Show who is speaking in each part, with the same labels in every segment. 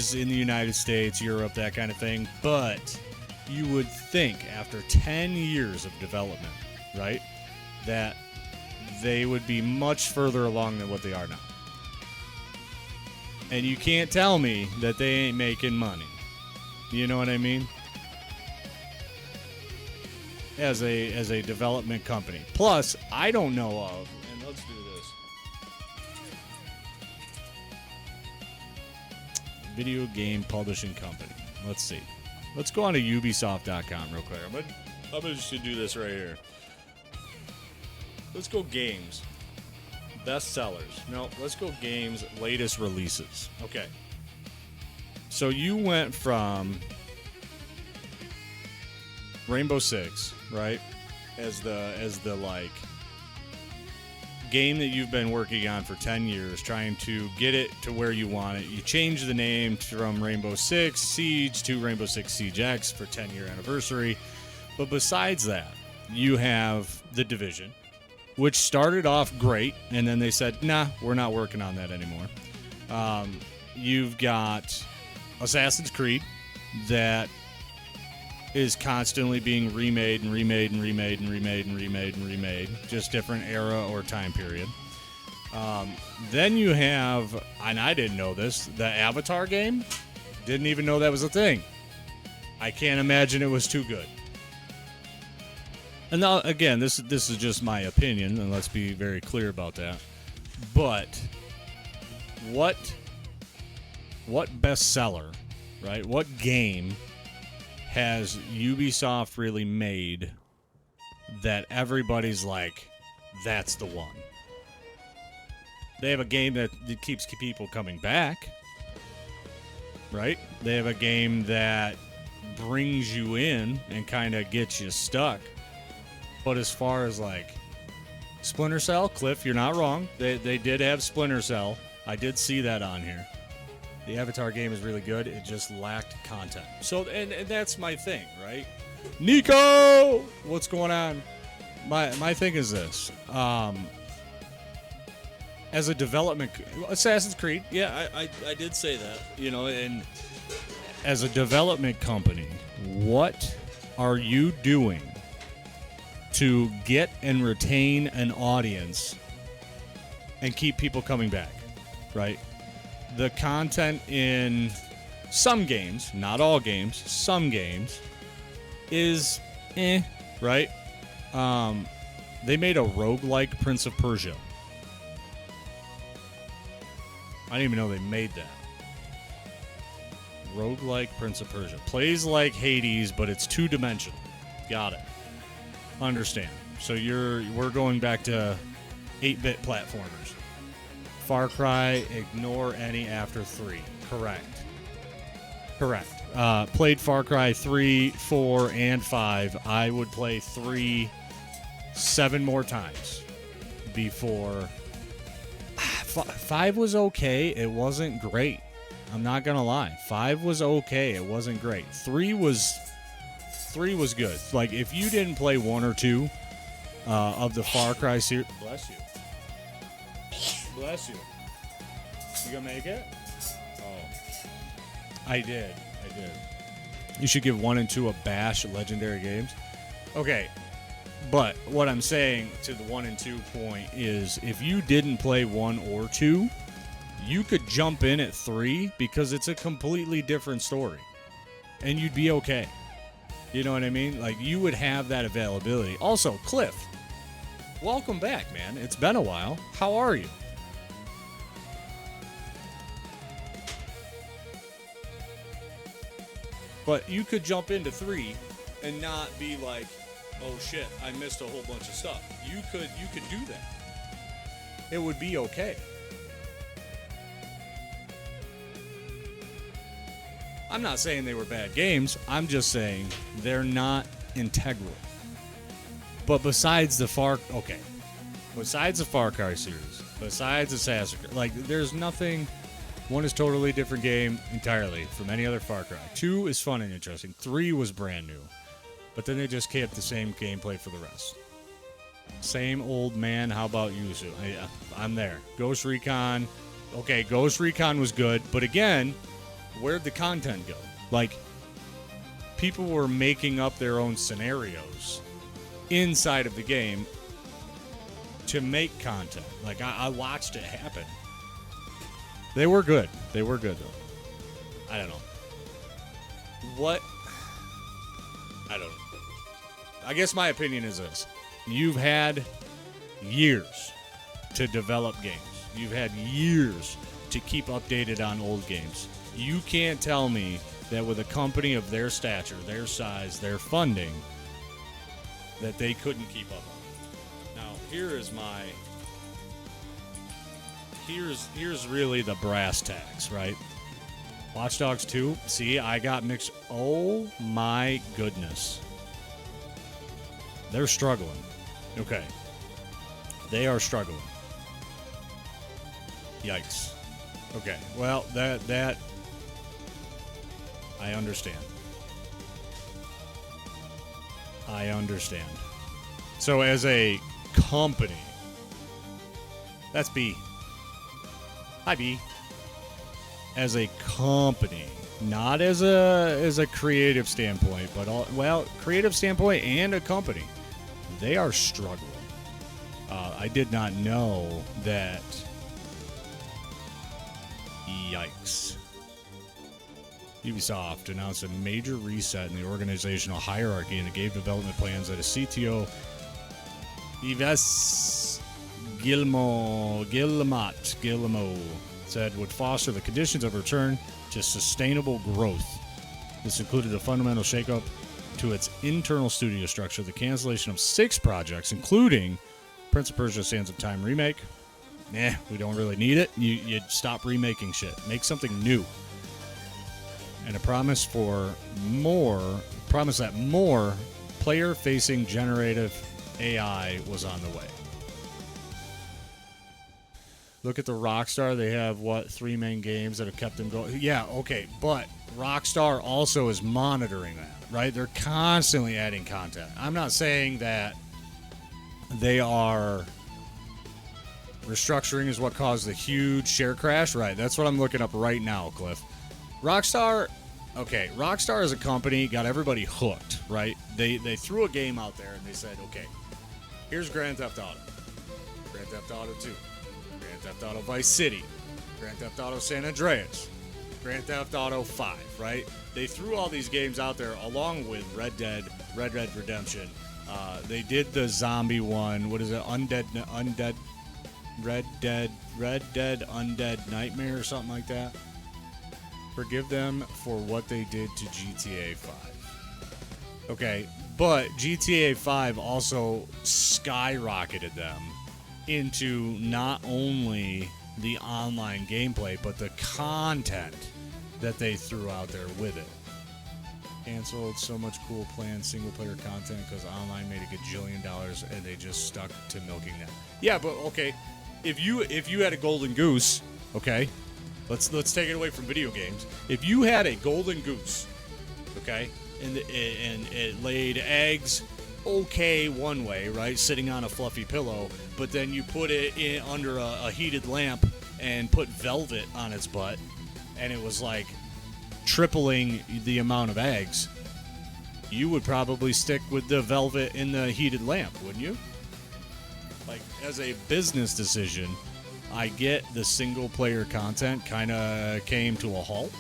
Speaker 1: releases in the United States, Europe, that kind of thing. But you would think after 10 years of development, right, that they would be much further along than what they are now. And you can't tell me that they ain't making money. You know what I mean? As a development company. Plus, I don't know of, and let's do this. Video game publishing company. Let's see. Let's go on to Ubisoft.com real quick. I'm gonna just do this right here. Let's go games. Best sellers. No, let's go games, latest releases. Okay. So you went from Rainbow Six, right? As the like game that you've been working on for 10 years, trying to get it to where you want it. You changed the name from Rainbow Six Siege to Rainbow Six Siege X for 10-year anniversary. But besides that, you have The Division, which started off great, and then they said, nah, we're not working on that anymore. You've got Assassin's Creed that is constantly being remade and remade and remade and remade and remade and remade, just different era or time period. Then you have, and I didn't know this, the Avatar game. Didn't even know that was a thing. I can't imagine it was too good. And now, again, this is just my opinion, and let's be very clear about that. But what bestseller, right? What game has Ubisoft really made that everybody's like, that's the one? They have a game that keeps people coming back, right? They have a game that brings you in and kind of gets you stuck. But as far as like Splinter Cell, Cliff, you're not wrong. They did have Splinter Cell. I did see that on here. The Avatar game is really good. It just lacked content. So, and that's my thing, right? Nico! What's going on? My thing is this. As a development... Assassin's Creed. Yeah, I did say that. You know, and as a development company, what are you doing to get and retain an audience and keep people coming back, right? The content in some games, not all games, some games, is right? They made a roguelike Prince of Persia. I didn't even know they made that. Roguelike Prince of Persia. Plays like Hades, but it's two-dimensional. Got it. Understand. So we're going back to 8-bit platformers. Far Cry, ignore any after 3. Correct. Played Far Cry 3, 4, and 5. I would play 3 7 more times before... 5 was okay. It wasn't great. I'm not going to lie. 5 was okay. It wasn't great. 3 was good. Like, if you didn't play 1 or 2 of the Far Cry series... Bless you. Bless you. You gonna make it? Oh. I did. You should give 1 and 2 a bash at Legendary Games. Okay. But what I'm saying to the 1 and 2 point is if you didn't play 1 or 2, you could jump in at 3 because it's a completely different story. And you'd be okay. You know what I mean? Like, you would have that availability. Also, Cliff, welcome back, man. It's been a while. How are you? But you could jump into 3 and not be like, oh shit, I missed a whole bunch of stuff. You could do that. It would be okay. I'm not saying they were bad games. I'm just saying they're not integral. But besides the Far Cry series, besides Assassin's Creed, like, there's nothing. 1 is totally different game entirely from any other Far Cry. 2 is fun and interesting. 3 was brand new. But then they just kept the same gameplay for the rest. Same old man, how about you? So I'm there. Ghost Recon. Okay, Ghost Recon was good. But again, where'd the content go? Like, people were making up their own scenarios inside of the game to make content. Like, I watched it happen. They were good. They were good, though. I don't know. What? I don't know. I guess my opinion is this. You've had years to develop games. You've had years to keep updated on old games. You can't tell me that with a company of their stature, their size, their funding, that they couldn't keep up on it. Now, here's really the brass tacks, right? Watch Dogs 2, see, I got mixed. Oh my goodness. They're struggling. Okay. They are struggling. Yikes. Okay, well, that I understand. I understand. So as a company, that's B. Hi, B. As a company, not as a creative standpoint, but creative standpoint and a company, they are struggling. I did not know that. Yikes. Ubisoft announced a major reset in the organizational hierarchy and it gave development plans that a CTO, Yves Guillemot, said would foster the conditions of return to sustainable growth. This included a fundamental shakeup to its internal studio structure, the cancellation of 6 projects, including Prince of Persia: Sands of Time remake. We don't really need it. You stop remaking shit. Make something new. And a promise that more player-facing generative AI was on the way. Look at the Rockstar. They have, 3 main games that have kept them going. Yeah, okay, but Rockstar also is monitoring that, right? They're constantly adding content. I'm not saying that they are... Restructuring is what caused the huge share crash, right? That's what I'm looking up right now, Cliff. Rockstar as a company got everybody hooked, right? They threw a game out there and they said, okay, here's Grand Theft Auto. Grand Theft Auto 2. Grand Theft Auto Vice City. Grand Theft Auto San Andreas. Grand Theft Auto 5, right? They threw all these games out there along with Red Dead Redemption. They did the zombie one. What is it? Red Dead Undead Nightmare or something like that. Forgive them for what they did to GTA 5. Okay, but GTA 5 also skyrocketed them into not only the online gameplay, but the content that they threw out there with it. Canceled so much cool planned single-player content because online made a gajillion dollars and they just stuck to milking that. Yeah, but okay. If you had a golden goose, okay, let's take it away from video games. If you had a golden goose, okay, and it laid eggs, okay, one way, right, sitting on a fluffy pillow, but then you put it in under a heated lamp and put velvet on its butt, and it was like tripling the amount of eggs, you would probably stick with the velvet in the heated lamp, wouldn't you? Like, as a business decision, I get the single-player content kind of came to a halt.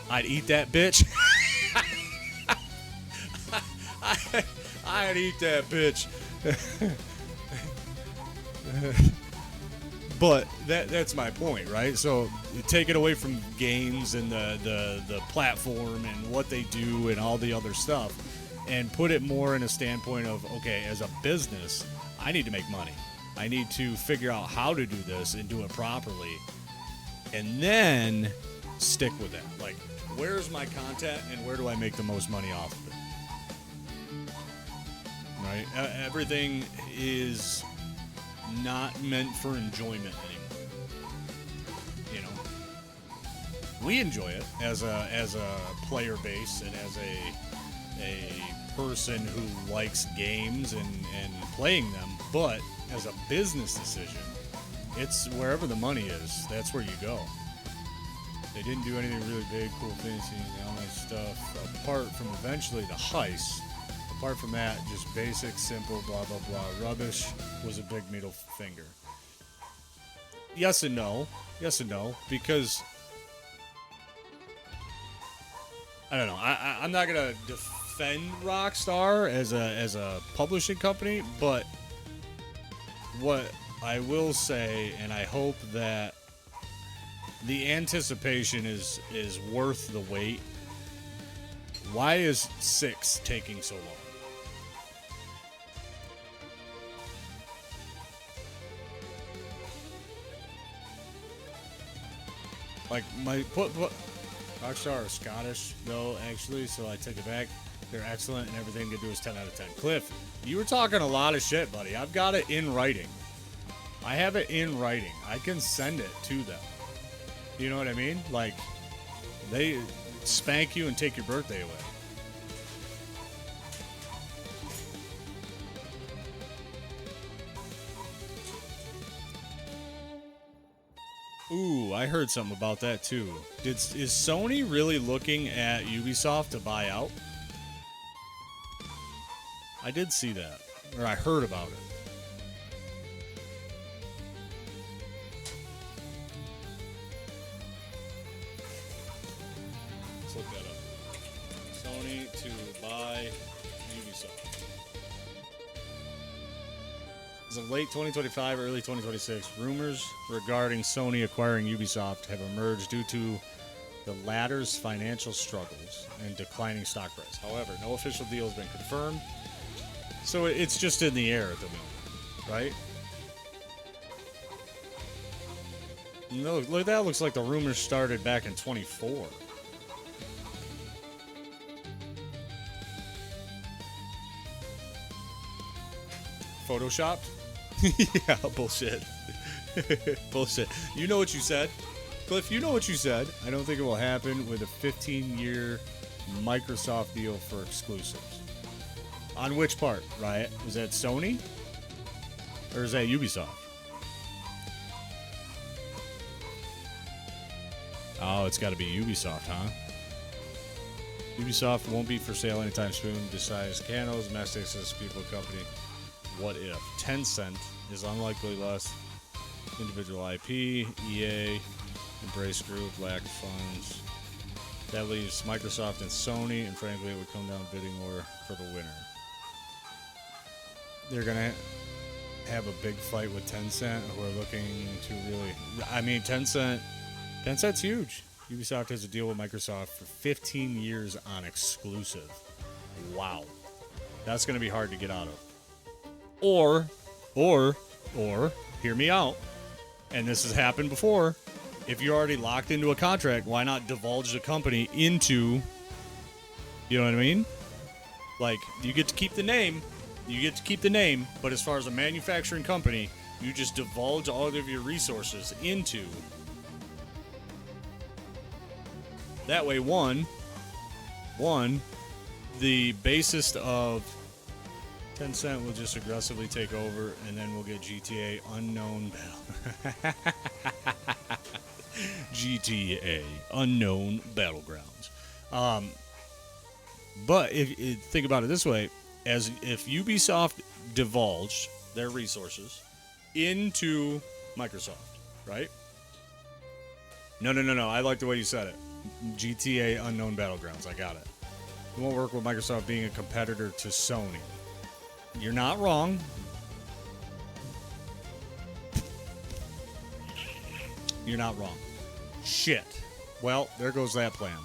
Speaker 1: I'd eat that bitch. I'd eat that bitch. But that's my point, right? So you take it away from games and the platform and what they do and all the other stuff and put it more in a standpoint of, okay, as a business, I need to make money. I need to figure out how to do this and do it properly. And then stick with that. Like, where's my content and where do I make the most money off of it? Right? Everything is not meant for enjoyment anymore. You know, we enjoy it as a player base and as a person who likes games and playing them, but as a business decision, it's wherever the money is, that's where you go. They didn't do anything really big, cool, fancy, all that stuff. Apart from eventually the heist, apart from that, just basic, simple, blah, blah, blah, rubbish was a big middle finger. Yes and no. Yes and no. Because, I don't know. I'm not going to defend Rockstar as a publishing company, but what I will say, and I hope that the anticipation is worth the wait. Why is 6 taking so long? Like, Rockstar are Scottish, though, actually, so I take it back. They're excellent, and everything they do is 10 out of 10. Cliff, you were talking a lot of shit, buddy. I've got it in writing. I have it in writing. I can send it to them. You know what I mean? Like, they spank you and take your birthday away. Ooh, I heard something about that too. Is Sony really looking at Ubisoft to buy out? I did see that, or I heard about it. Let's look that up. Sony to buy Ubisoft. As of late 2025, early 2026, rumors regarding Sony acquiring Ubisoft have emerged due to the latter's financial struggles and declining stock price. However, no official deal has been confirmed, so it's just in the air at the moment, right? No, look, that looks like the rumors started back in 24. Photoshopped? Yeah, bullshit. Bullshit. You know what you said. Cliff, you know what you said. I don't think it will happen with a 15-year Microsoft deal for exclusives. On which part, Riot? Is that Sony? Or is that Ubisoft? Oh, it's got to be Ubisoft, huh? Ubisoft won't be for sale anytime soon. Besides Canos, Mastix's people company. What if? Tencent is unlikely less. Individual IP, EA, Embrace Group, lack of funds. That leaves Microsoft and Sony, and frankly, it would come down bidding war for the winner. They're going to have a big fight with Tencent, who are looking to really... I mean, Tencent's huge. Ubisoft has a deal with Microsoft for 15 years on exclusive. Wow. That's going to be hard to get out of. Or, hear me out, and this has happened before, if you're already locked into a contract, why not divulge the company into, you know what I mean? Like, you get to keep the name, but as far as a manufacturing company, you just divulge all of your resources into. That way, one, the bassist of Tencent will just aggressively take over, and then we'll get GTA Unknown Battle. GTA Unknown Battlegrounds. But if think about it this way, as if Ubisoft divulged their resources into Microsoft, right? No. I like the way you said it. GTA Unknown Battlegrounds. I got it. It won't work with Microsoft being a competitor to Sony. You're not wrong. You're not wrong. Shit. Well, there goes that plan.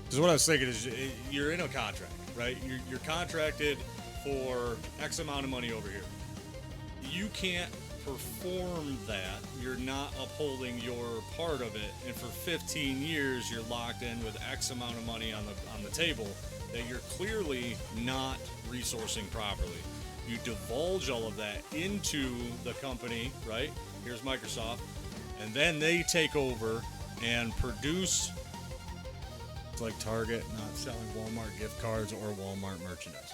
Speaker 1: Because what I was thinking is, you're in a contract, right? You're contracted for X amount of money over here. You can't perform that. You're not upholding your part of it, and for 15 years you're locked in with X amount of money on the table that you're clearly not resourcing properly. You divulge all of that into the company, right? Here's Microsoft, and then they take over and produce. It's like Target not selling Walmart gift cards or Walmart merchandise.